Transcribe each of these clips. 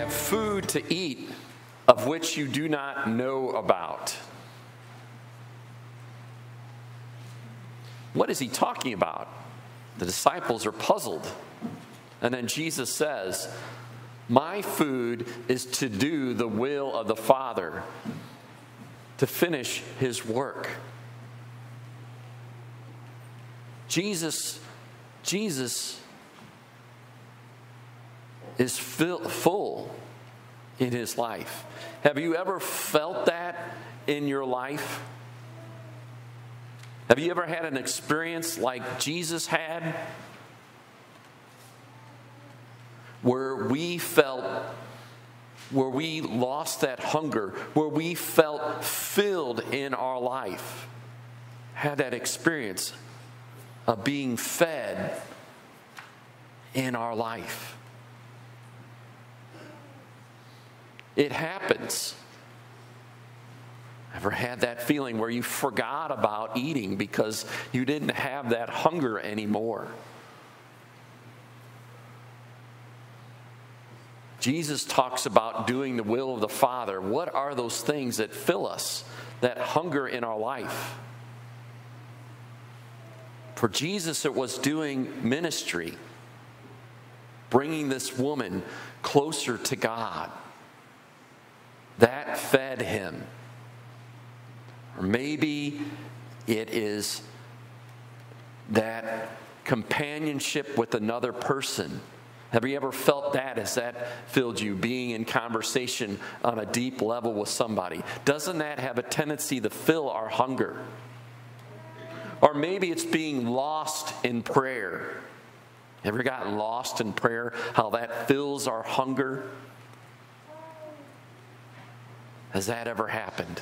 have food to eat of which you do not know about. What is he talking about? The disciples are puzzled. And then Jesus says, my food is to do the will of the Father, to finish his work. Jesus is full in his life. Have you ever felt that in your life? Have you ever had an experience like Jesus had? Where we lost that hunger, where we felt filled in our life, had that experience of being fed in our life. It happens. Ever had that feeling where you forgot about eating because you didn't have that hunger anymore? Jesus talks about doing the will of the Father. What are those things that fill us, that hunger in our life? For Jesus, it was doing ministry, bringing this woman closer to God. That fed him. Or maybe it is that companionship with another person. Have you ever felt that? Has that filled you, being in conversation on a deep level with somebody? Doesn't that have a tendency to fill our hunger? Or maybe it's being lost in prayer. Ever gotten lost in prayer? How that fills our hunger? Has that ever happened?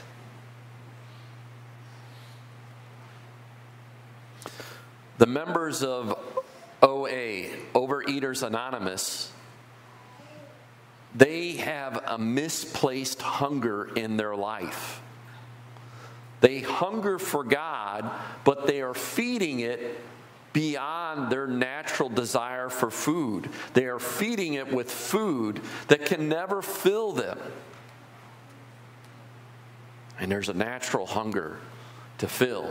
The members of OA, Overeaters Anonymous, they have a misplaced hunger in their life. They hunger for God, but they are feeding it beyond their natural desire for food. They are feeding it with food that can never fill them. And there's a natural hunger to fill.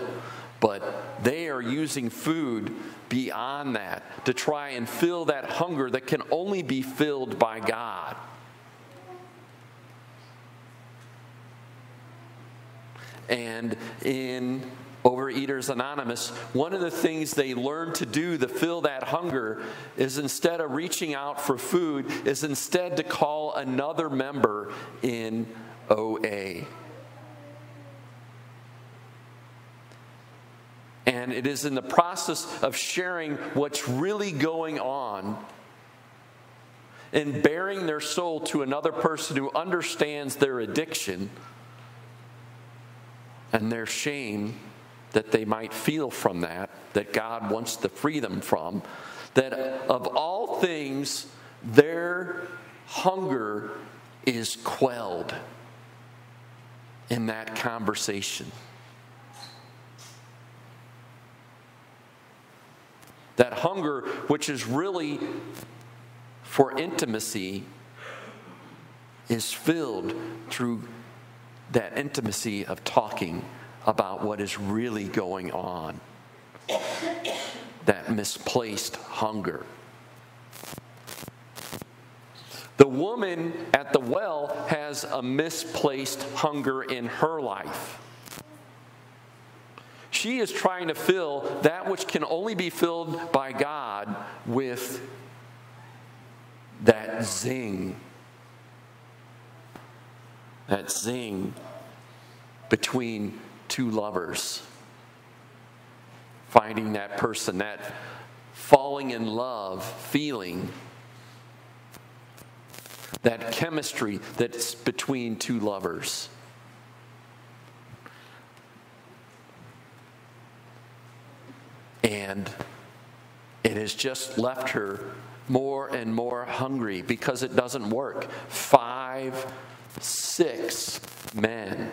But they are using food beyond that to try and fill that hunger that can only be filled by God. And in Overeaters Anonymous, one of the things they learn to do to fill that hunger is, instead of reaching out for food, is instead to call another member in OA. And it is in the process of sharing what's really going on and bearing their soul to another person who understands their addiction and their shame that they might feel from that God wants to free them from, that of all things, their hunger is quelled in that conversation. That hunger, which is really for intimacy, is filled through that intimacy of talking about what is really going on. That misplaced hunger. The woman at the well has a misplaced hunger in her life. She is trying to fill that which can only be filled by God with that zing. That zing between two lovers. Finding that person, that falling in love feeling. That chemistry that's between two lovers. And it has just left her more and more hungry because it doesn't work. 5, 6 men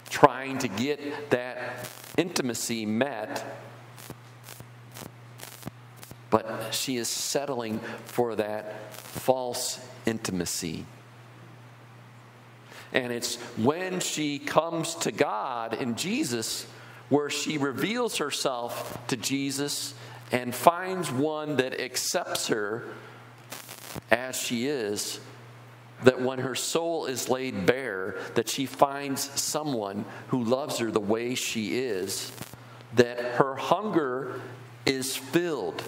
trying to get that intimacy met, but she is settling for that false intimacy. And it's when she comes to God in Jesus where she reveals herself to Jesus and finds one that accepts her as she is, that when her soul is laid bare, that she finds someone who loves her the way she is, that her hunger is filled,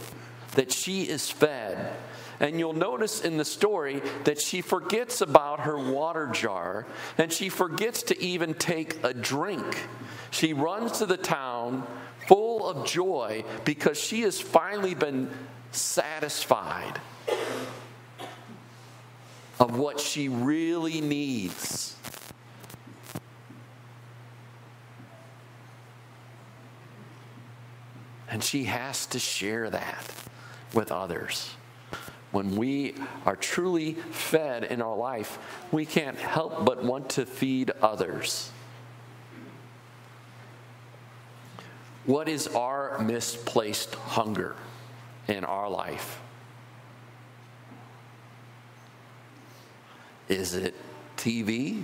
that she is fed. And you'll notice in the story that she forgets about her water jar, and she forgets to even take a drink. She runs to the town full of joy because she has finally been satisfied of what she really needs. And she has to share that with others. When we are truly fed in our life, we can't help but want to feed others. What is our misplaced hunger in our life? Is it TV?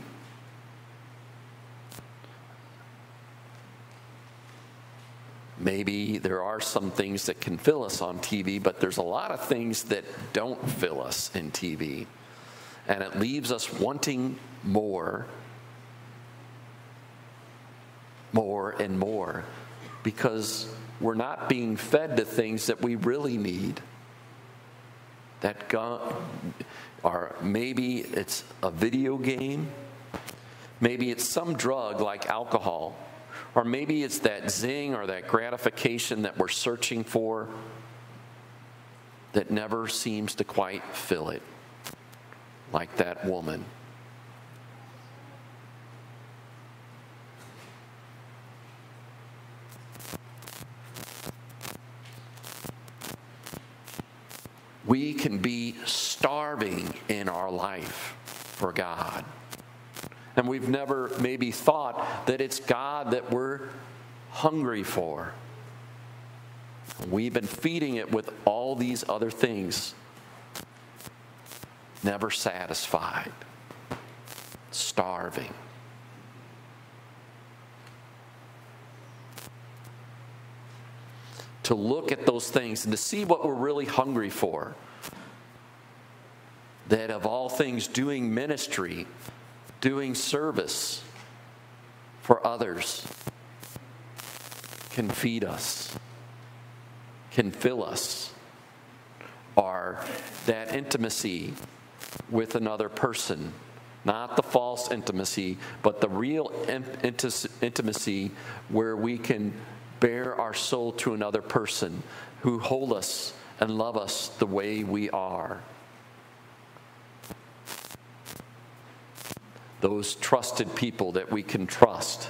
Maybe there are some things that can fill us on TV, but there's a lot of things that don't fill us in TV. And it leaves us wanting more and more, because we're not being fed to things that we really need. Or maybe it's a video game. Maybe it's some drug like alcohol. Or maybe it's that zing or that gratification that we're searching for that never seems to quite fill it, like that woman. We can be starving in our life for God. And we've never maybe thought that it's God that we're hungry for. We've been feeding it with all these other things, never satisfied, starving. To look at those things and to see what we're really hungry for. That of all things, doing ministry, doing service for others can feed us, can fill us, or that intimacy with another person, not the false intimacy, but the real intimacy where we can bare our soul to another person who hold us and love us the way we are. Those trusted people that we can trust.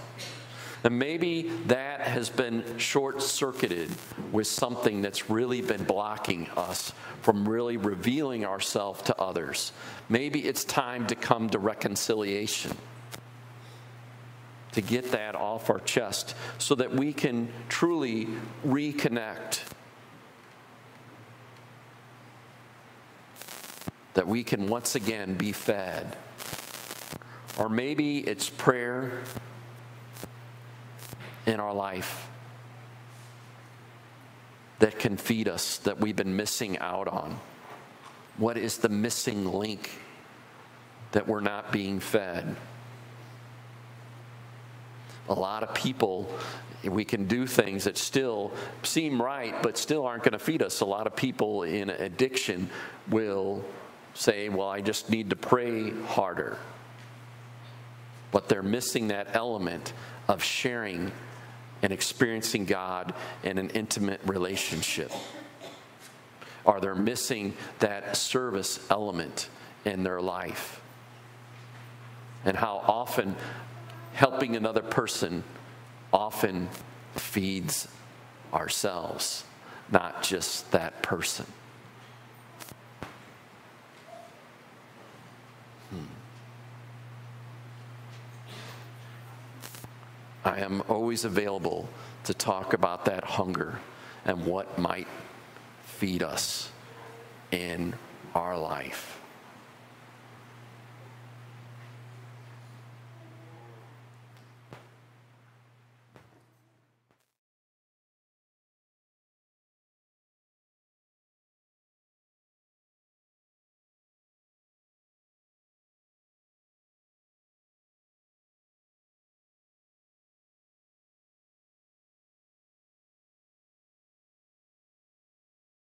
And maybe that has been short-circuited with something that's really been blocking us from really revealing ourselves to others. Maybe it's time to come to reconciliation, to get that off our chest so that we can truly reconnect, that we can once again be fed. Or maybe it's prayer in our life that can feed us, that we've been missing out on. What is the missing link that we're not being fed? A lot of people, we can do things that still seem right, but still aren't going to feed us. A lot of people in addiction will say, well, I just need to pray harder. But they're missing that element of sharing and experiencing God in an intimate relationship. Or they're missing that service element in their life. And how often helping another person often feeds ourselves, not just that person. I am always available to talk about that hunger and what might feed us in our life.